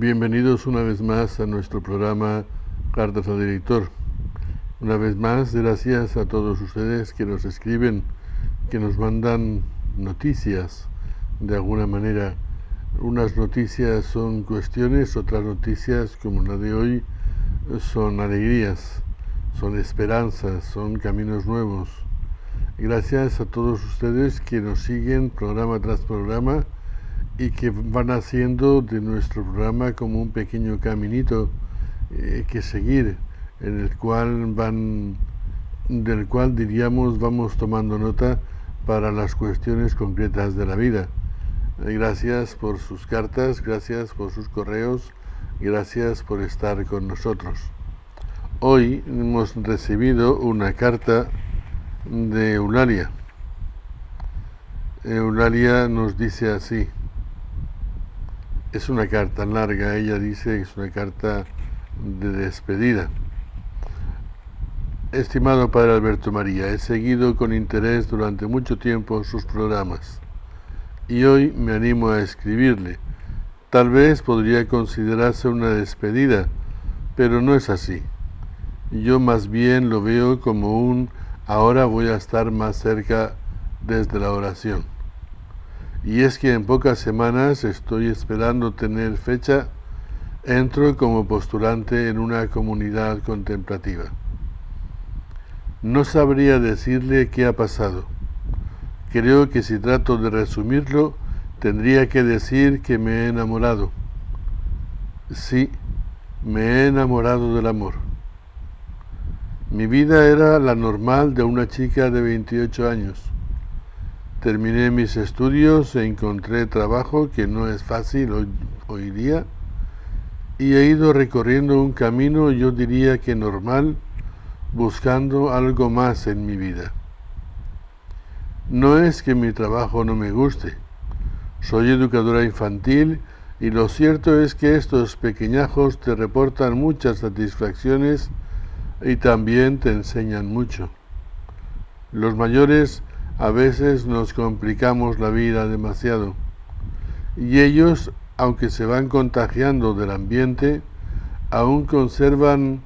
Bienvenidos una vez más a nuestro programa Cartas al Director. Una vez más, gracias a todos ustedes que nos escriben, que nos mandan noticias de alguna manera. Unas noticias son cuestiones, otras noticias, como la de hoy, son alegrías, son esperanzas, son caminos nuevos. Gracias a todos ustedes que nos siguen programa tras programa y que van haciendo de nuestro programa como un pequeño caminito que seguir, del cual diríamos vamos tomando nota para las cuestiones concretas de la vida. Gracias por sus cartas, gracias por sus correos, gracias por estar con nosotros. Hoy hemos recibido una carta de Eulalia. Eulalia nos dice así. Es una carta larga, ella dice que es una carta de despedida. Estimado Padre Alberto María, he seguido con interés durante mucho tiempo sus programas y hoy me animo a escribirle. Tal vez podría considerarse una despedida, pero no es así. Yo más bien lo veo como un ahora voy a estar más cerca desde la oración. Y es que en pocas semanas estoy esperando tener fecha, entro como postulante en una comunidad contemplativa. No sabría decirle qué ha pasado. Creo que si trato de resumirlo, tendría que decir que me he enamorado. Sí, me he enamorado del amor. Mi vida era la normal de una chica de 28 años. Terminé mis estudios e encontré trabajo, que no es fácil hoy día, y he ido recorriendo un camino, yo diría que normal, buscando algo más en mi vida. No es que mi trabajo no me guste. Soy educadora infantil y lo cierto es que estos pequeñajos te reportan muchas satisfacciones y también te enseñan mucho. Los mayores a veces nos complicamos la vida demasiado y ellos, aunque se van contagiando del ambiente, aún conservan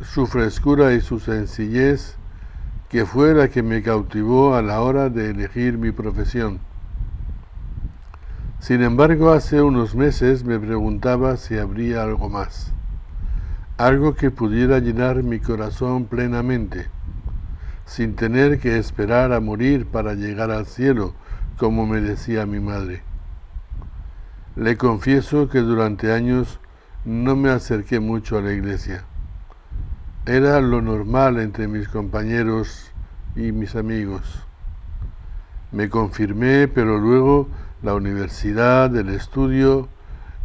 su frescura y su sencillez, que fue la que me cautivó a la hora de elegir mi profesión. Sin embargo, hace unos meses me preguntaba si habría algo más, algo que pudiera llenar mi corazón plenamente, sin tener que esperar a morir para llegar al cielo, como me decía mi madre. Le confieso que durante años no me acerqué mucho a la iglesia. Era lo normal entre mis compañeros y mis amigos. Me confirmé, pero luego la universidad, el estudio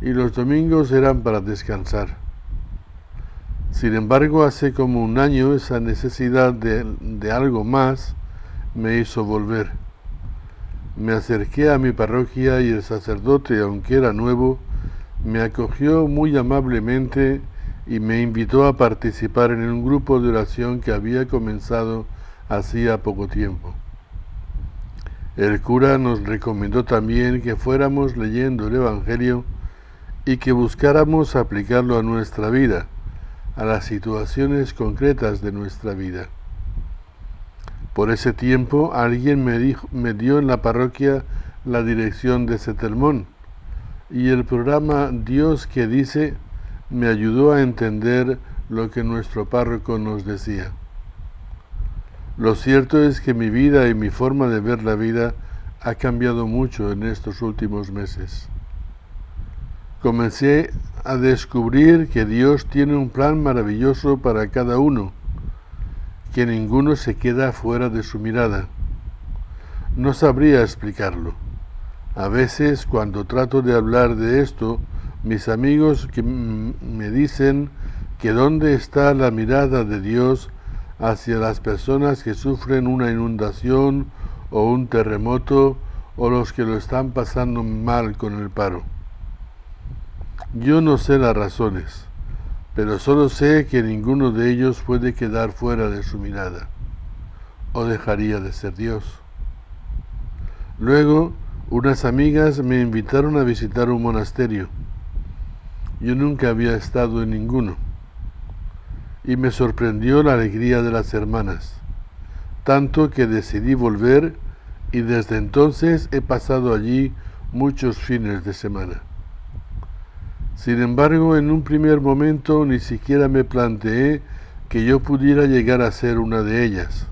y los domingos eran para descansar. Sin embargo, hace como un año esa necesidad de algo más me hizo volver. Me acerqué a mi parroquia y el sacerdote, aunque era nuevo, me acogió muy amablemente y me invitó a participar en un grupo de oración que había comenzado hacía poco tiempo. El cura nos recomendó también que fuéramos leyendo el Evangelio y que buscáramos aplicarlo a nuestra vida, a las situaciones concretas de nuestra vida. Por ese tiempo alguien me dio en la parroquia la dirección de Setelmón y el programa Dios que dice me ayudó a entender lo que nuestro párroco nos decía. Lo cierto es que mi vida y mi forma de ver la vida ha cambiado mucho en estos últimos meses. Comencé a descubrir que Dios tiene un plan maravilloso para cada uno, que ninguno se queda fuera de su mirada. No sabría explicarlo. A veces, cuando trato de hablar de esto, mis amigos me dicen que dónde está la mirada de Dios hacia las personas que sufren una inundación o un terremoto o los que lo están pasando mal con el paro. Yo no sé las razones, pero solo sé que ninguno de ellos puede quedar fuera de su mirada, o dejaría de ser Dios. Luego, unas amigas me invitaron a visitar un monasterio. Yo nunca había estado en ninguno, y me sorprendió la alegría de las hermanas, tanto que decidí volver y desde entonces he pasado allí muchos fines de semana. Sin embargo, en un primer momento ni siquiera me planteé que yo pudiera llegar a ser una de ellas,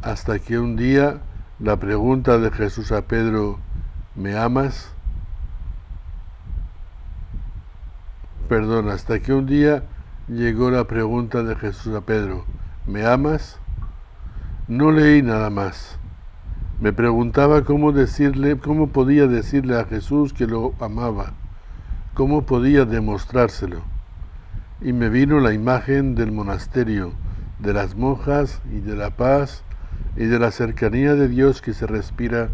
hasta que un día la pregunta de Jesús a Pedro, ¿me amas? Hasta que un día llegó la pregunta de Jesús a Pedro, ¿me amas? No leí nada más. Me preguntaba cómo podía decirle a Jesús que lo amaba, cómo podía demostrárselo. Y me vino la imagen del monasterio, de las monjas y de la paz y de la cercanía de Dios que se respira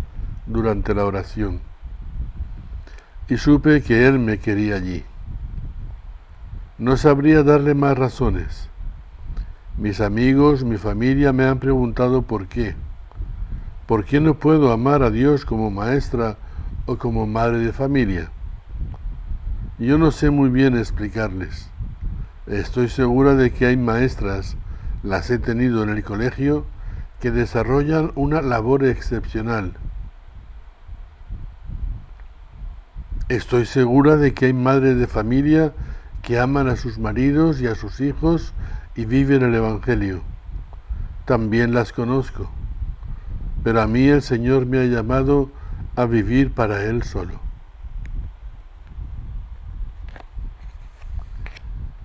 durante la oración. Y supe que Él me quería allí. No sabría darle más razones. Mis amigos, mi familia me han preguntado por qué. ¿Por qué no puedo amar a Dios como maestra o como madre de familia? Yo no sé muy bien explicarles. Estoy segura de que hay maestras, las he tenido en el colegio, que desarrollan una labor excepcional. Estoy segura de que hay madres de familia que aman a sus maridos y a sus hijos y viven el Evangelio. También las conozco, pero a mí el Señor me ha llamado a vivir para Él solo.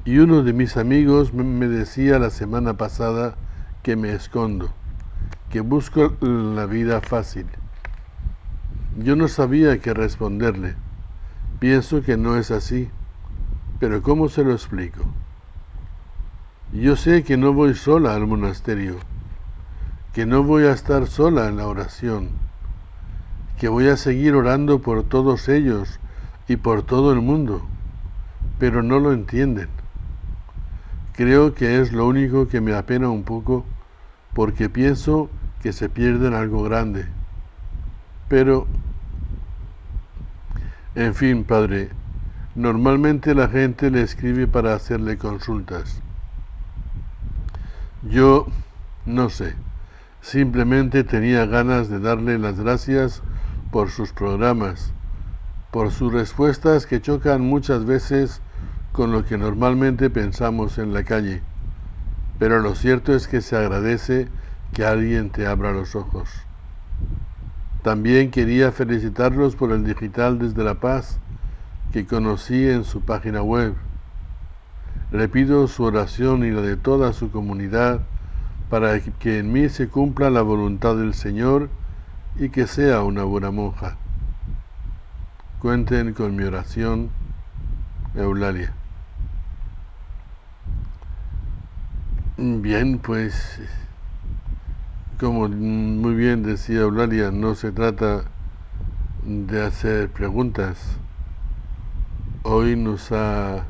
Y uno de mis amigos me decía la semana pasada que me escondo, que busco la vida fácil. Yo no sabía qué responderle. Pienso que no es así, pero ¿cómo se lo explico? Yo sé que no voy sola al monasterio, que no voy a estar sola en la oración, que voy a seguir orando por todos ellos y por todo el mundo, pero no lo entienden. Creo que es lo único que me apena un poco, porque pienso que se pierden algo grande. Pero, en fin, Padre, normalmente la gente le escribe para hacerle consultas. Yo no sé, simplemente tenía ganas de darle las gracias por sus programas, por sus respuestas que chocan muchas veces con lo que normalmente pensamos en la calle, pero lo cierto es que se agradece que alguien te abra los ojos. También quería felicitarlos por el digital desde La Paz que conocí en su página web. Le pido su oración y la de toda su comunidad para que en mí se cumpla la voluntad del Señor y que sea una buena monja. Cuenten con mi oración, Eulalia. Bien, pues, como muy bien decía Eulalia, no se trata de hacer preguntas. Hoy nos ha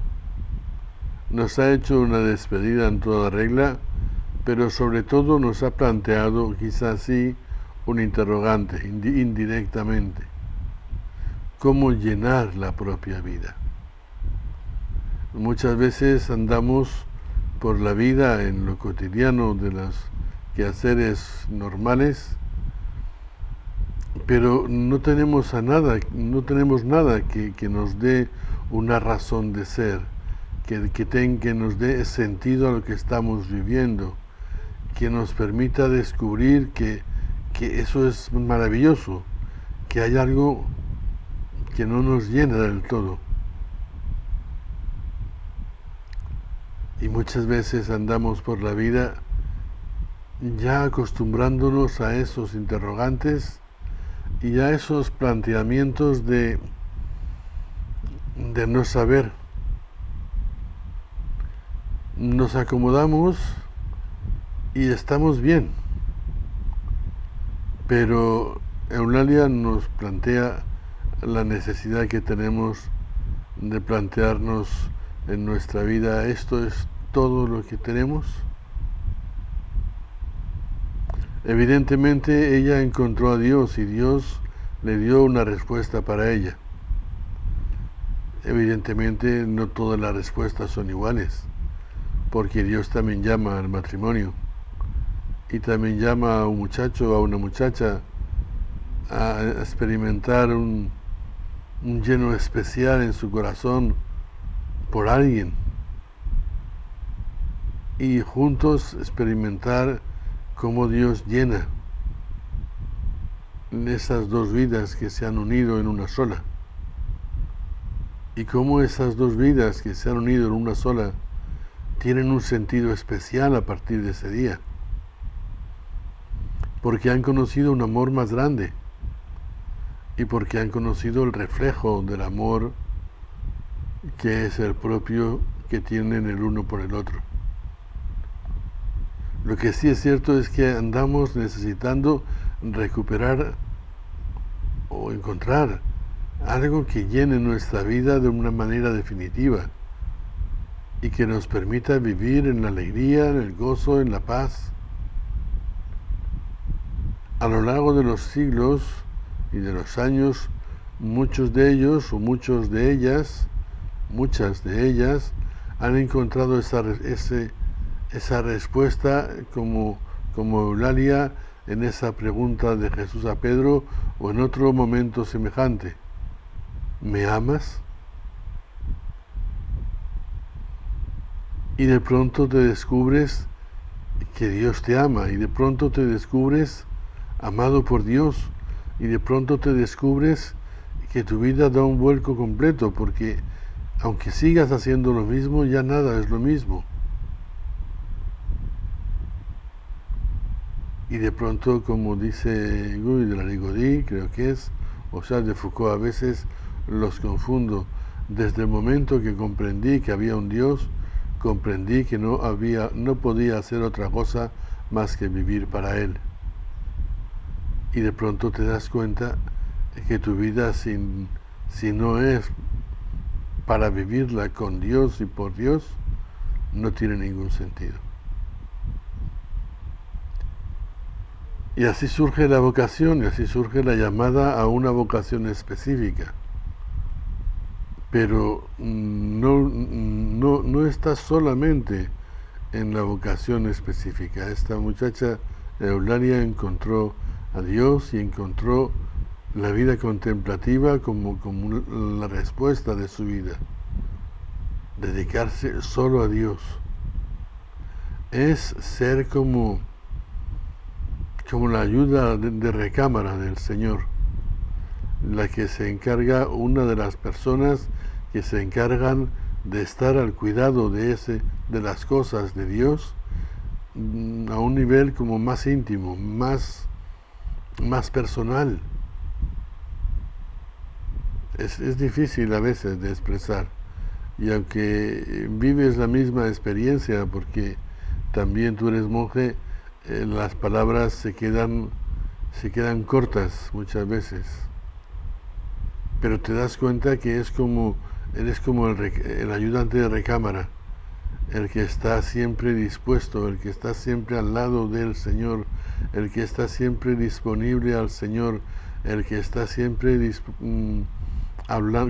hecho una despedida en toda regla, pero sobre todo nos ha planteado, quizás sí, un interrogante, indirectamente. ¿Cómo llenar la propia vida? Muchas veces andamos por la vida en lo cotidiano de los quehaceres normales, pero no tenemos nada que nos dé una razón de ser, que nos dé sentido a lo que estamos viviendo, que nos permita descubrir que eso es maravilloso, que hay algo que no nos llena del todo. Y muchas veces andamos por la vida ya acostumbrándonos a esos interrogantes y a esos planteamientos de no saber. Nos acomodamos y estamos bien, pero Eulalia nos plantea la necesidad que tenemos de plantearnos en nuestra vida, ¿esto es todo lo que tenemos? Evidentemente ella encontró a Dios y Dios le dio una respuesta para ella. Evidentemente no todas las respuestas son iguales, porque Dios también llama al matrimonio y también llama a un muchacho o a una muchacha a experimentar un lleno especial en su corazón por alguien y juntos experimentar cómo Dios llena esas dos vidas que se han unido en una sola, y cómo esas dos vidas que se han unido en una sola tienen un sentido especial a partir de ese día, porque han conocido un amor más grande y porque han conocido el reflejo del amor que es el propio que tienen el uno por el otro. Lo que sí es cierto es que andamos necesitando recuperar o encontrar algo que llene nuestra vida de una manera definitiva y que nos permita vivir en la alegría, en el gozo, en la paz. A lo largo de los siglos y de los años, muchos de ellos o muchas de ellas han encontrado esa respuesta como Eulalia en esa pregunta de Jesús a Pedro o en otro momento semejante. ¿Me amas? Y de pronto te descubres que Dios te ama, y de pronto te descubres amado por Dios, y de pronto te descubres que tu vida da un vuelco completo, porque aunque sigas haciendo lo mismo, ya nada es lo mismo. Y de pronto, como dice Guy de la Ligaudy, creo que es, o Charles de Foucault, a veces los confundo. Desde el momento que comprendí que había un Dios, comprendí que no podía hacer otra cosa más que vivir para Él. Y de pronto te das cuenta que tu vida, si no es para vivirla con Dios y por Dios, no tiene ningún sentido. Y así surge la vocación, y así surge la llamada a una vocación específica. Pero no está solamente en la vocación específica. Esta muchacha Eulalia encontró a Dios y encontró la vida contemplativa como la respuesta de su vida. Dedicarse solo a Dios es ser como la ayuda de recámara del Señor, la que se encarga, una de las personas que se encargan de estar al cuidado de las cosas de Dios a un nivel como más íntimo, más personal. Es difícil a veces de expresar, y aunque vives la misma experiencia, porque también tú eres monje, las palabras se quedan cortas muchas veces, pero te das cuenta que eres como el ayudante de recámara, el que está siempre dispuesto, el que está siempre al lado del Señor, el que está siempre disponible al Señor, el que está siempre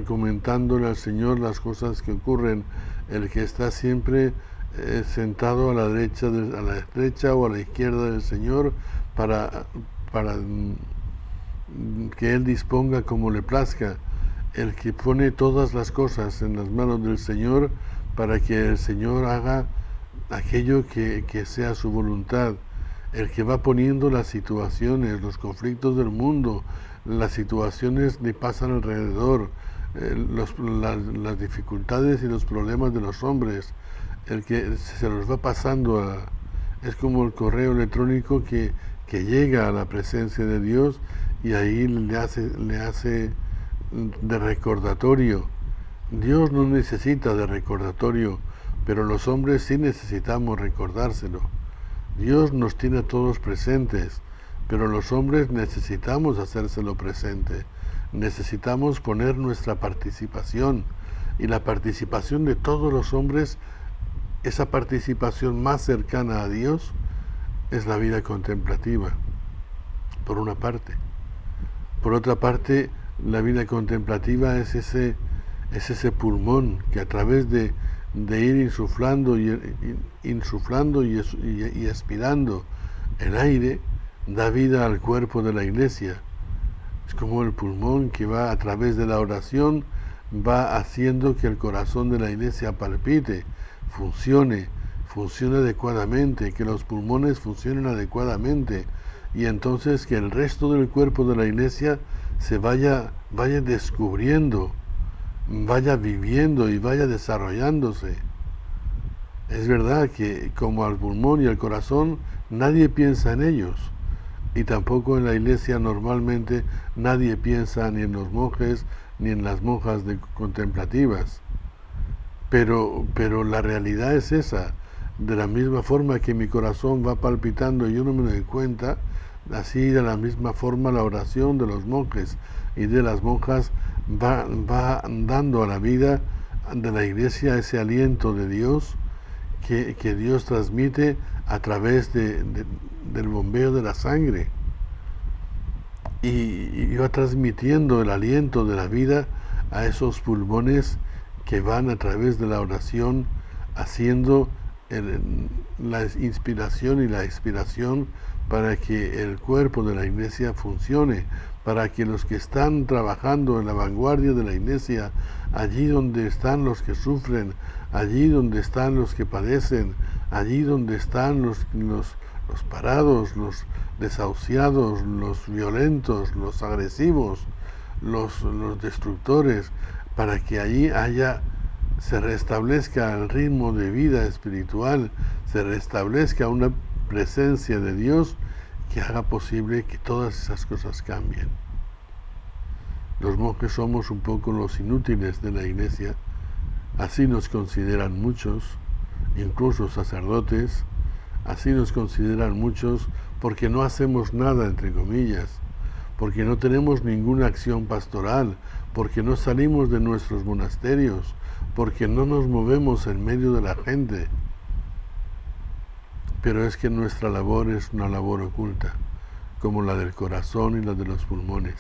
comentándole al Señor las cosas que ocurren, el que está siempre sentado a la derecha o a la izquierda del Señor para que Él disponga como le plazca, el que pone todas las cosas en las manos del Señor para que el Señor haga aquello que sea su voluntad, el que va poniendo las situaciones, los conflictos del mundo, las situaciones que pasan alrededor, las dificultades y los problemas de los hombres, el que se los va pasando es como el correo electrónico que llega a la presencia de Dios, y ahí le hace de recordatorio. Dios no necesita de recordatorio, pero los hombres sí necesitamos recordárselo. Dios nos tiene a todos presentes, pero los hombres necesitamos hacérselo presente. Necesitamos poner nuestra participación, y la participación de todos los hombres, esa participación más cercana a Dios, es la vida contemplativa, por una parte. Por otra parte, la vida contemplativa es Es ese pulmón que a través de ir insuflando y expirando el aire, da vida al cuerpo de la iglesia. Es como el pulmón que va a través de la oración, va haciendo que el corazón de la iglesia palpite, funcione adecuadamente, que los pulmones funcionen adecuadamente, y entonces que el resto del cuerpo de la iglesia se vaya descubriendo, vaya viviendo y vaya desarrollándose. Es verdad que como al pulmón y al corazón nadie piensa en ellos, y tampoco en la iglesia normalmente nadie piensa ni en los monjes ni en las monjas contemplativas, pero la realidad es esa. De la misma forma que mi corazón va palpitando y yo no me doy cuenta, así de la misma forma la oración de los monjes y de las monjas va dando a la vida de la iglesia ese aliento de Dios que Dios transmite a través del bombeo de la sangre, y va transmitiendo el aliento de la vida a esos pulmones que van a través de la oración haciendo la inspiración y la expiración para que el cuerpo de la iglesia funcione, para que los que están trabajando en la vanguardia de la iglesia, allí donde están los que sufren, allí donde están los que padecen, allí donde están los parados, los desahuciados, los violentos, los agresivos, los destructores, para que allí se restablezca el ritmo de vida espiritual, se restablezca una presencia de Dios que haga posible que todas esas cosas cambien. Los monjes somos un poco los inútiles de la iglesia, así nos consideran muchos, incluso sacerdotes, así nos consideran muchos porque no hacemos nada, entre comillas, porque no tenemos ninguna acción pastoral, porque no salimos de nuestros monasterios, porque no nos movemos en medio de la gente. Pero es que nuestra labor es una labor oculta, como la del corazón y la de los pulmones,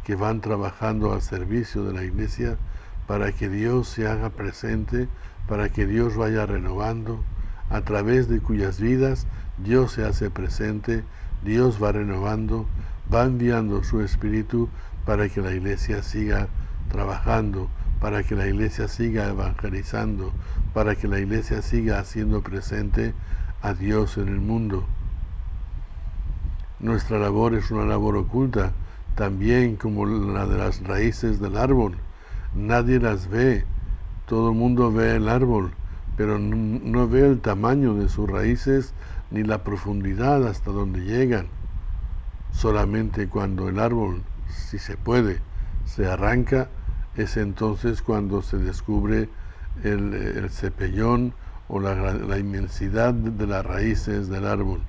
que van trabajando al servicio de la iglesia para que Dios se haga presente, para que Dios vaya renovando, a través de cuyas vidas Dios se hace presente, Dios va renovando, va enviando su Espíritu para que la iglesia siga trabajando, para que la iglesia siga evangelizando, para que la iglesia siga haciendo presente a Dios en el mundo. Nuestra labor es una labor oculta, también como la de las raíces del árbol. Nadie las ve, todo el mundo ve el árbol, pero no ve el tamaño de sus raíces ni la profundidad hasta donde llegan. Solamente cuando el árbol, si se puede, se arranca, es entonces cuando se descubre el cepellón o la inmensidad de las raíces del árbol.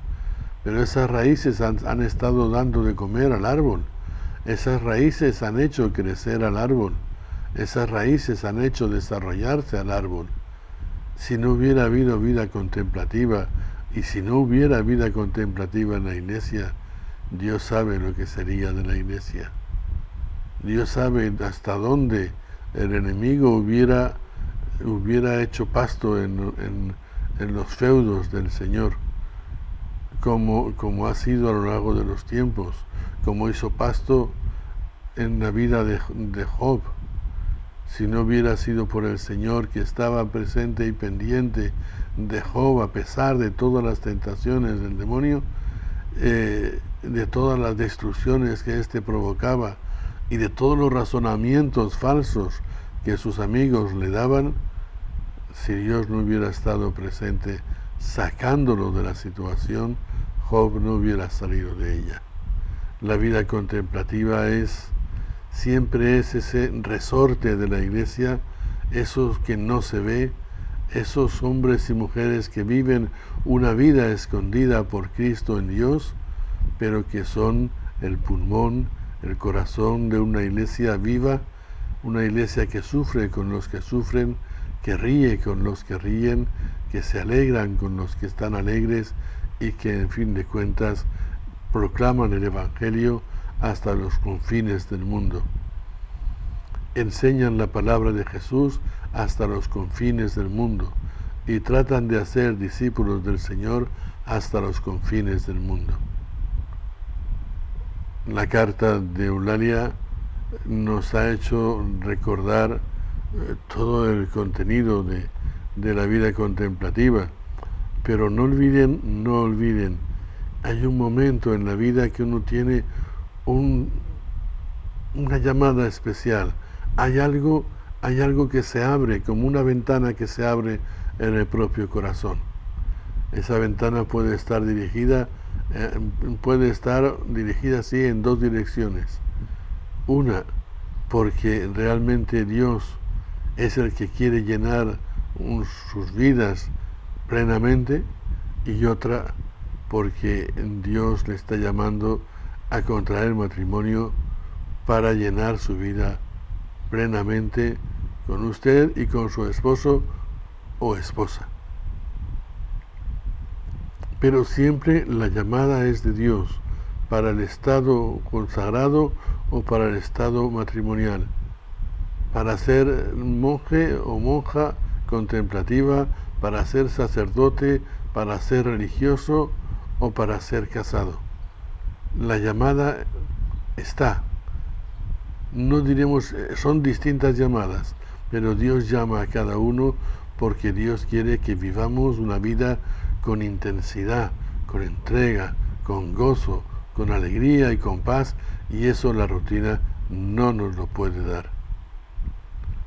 Pero esas raíces han estado dando de comer al árbol, esas raíces han hecho crecer al árbol, esas raíces han hecho desarrollarse al árbol. Si no hubiera habido vida contemplativa, y si no hubiera vida contemplativa en la iglesia, Dios sabe lo que sería de la iglesia. Dios sabe hasta dónde el enemigo hubiera hecho pasto en los feudos del Señor, como ha sido a lo largo de los tiempos, como hizo pasto en la vida de Job. Si no hubiera sido por el Señor que estaba presente y pendiente de Job, a pesar de todas las tentaciones del demonio, de todas las destrucciones que éste provocaba y de todos los razonamientos falsos que sus amigos le daban, si Dios no hubiera estado presente sacándolo de la situación, Job no hubiera salido de ella. La vida contemplativa siempre es ese resorte de la iglesia, esos que no se ve, esos hombres y mujeres que viven una vida escondida por Cristo en Dios, pero que son el pulmón, el corazón de una iglesia viva, una iglesia que sufre con los que sufren, que ríe con los que ríen, que se alegran con los que están alegres y que en fin de cuentas proclaman el Evangelio hasta los confines del mundo. enseñan la palabra de Jesús hasta los confines del mundo y tratan de hacer discípulos del Señor hasta los confines del mundo. La carta de Eulalia nos ha hecho recordar todo el contenido de la vida contemplativa, pero no olviden, hay un momento en la vida que uno tiene una llamada especial, hay algo que se abre, como una ventana que se abre en el propio corazón. Esa ventana puede estar dirigida así en dos direcciones. Una, porque realmente Dios es el que quiere llenar sus vidas plenamente, y otra, porque Dios le está llamando a contraer matrimonio para llenar su vida plenamente con usted y con su esposo o esposa. Pero siempre la llamada es de Dios para el estado consagrado o para el estado matrimonial, para ser monje o monja contemplativa, para ser sacerdote, para ser religioso o para ser casado. La llamada está. No diremos, son distintas llamadas, pero Dios llama a cada uno porque Dios quiere que vivamos una vida con intensidad, con entrega, con gozo, con alegría y con paz, y eso la rutina no nos lo puede dar.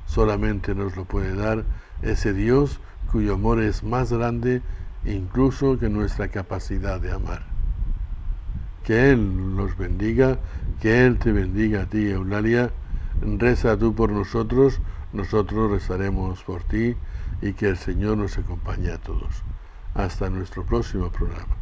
Solamente nos lo puede dar ese Dios cuyo amor es más grande incluso que nuestra capacidad de amar. Que Él nos bendiga, que Él te bendiga a ti, Eulalia. Reza tú por nosotros, nosotros rezaremos por ti, y que el Señor nos acompañe a todos. Hasta nuestro próximo programa.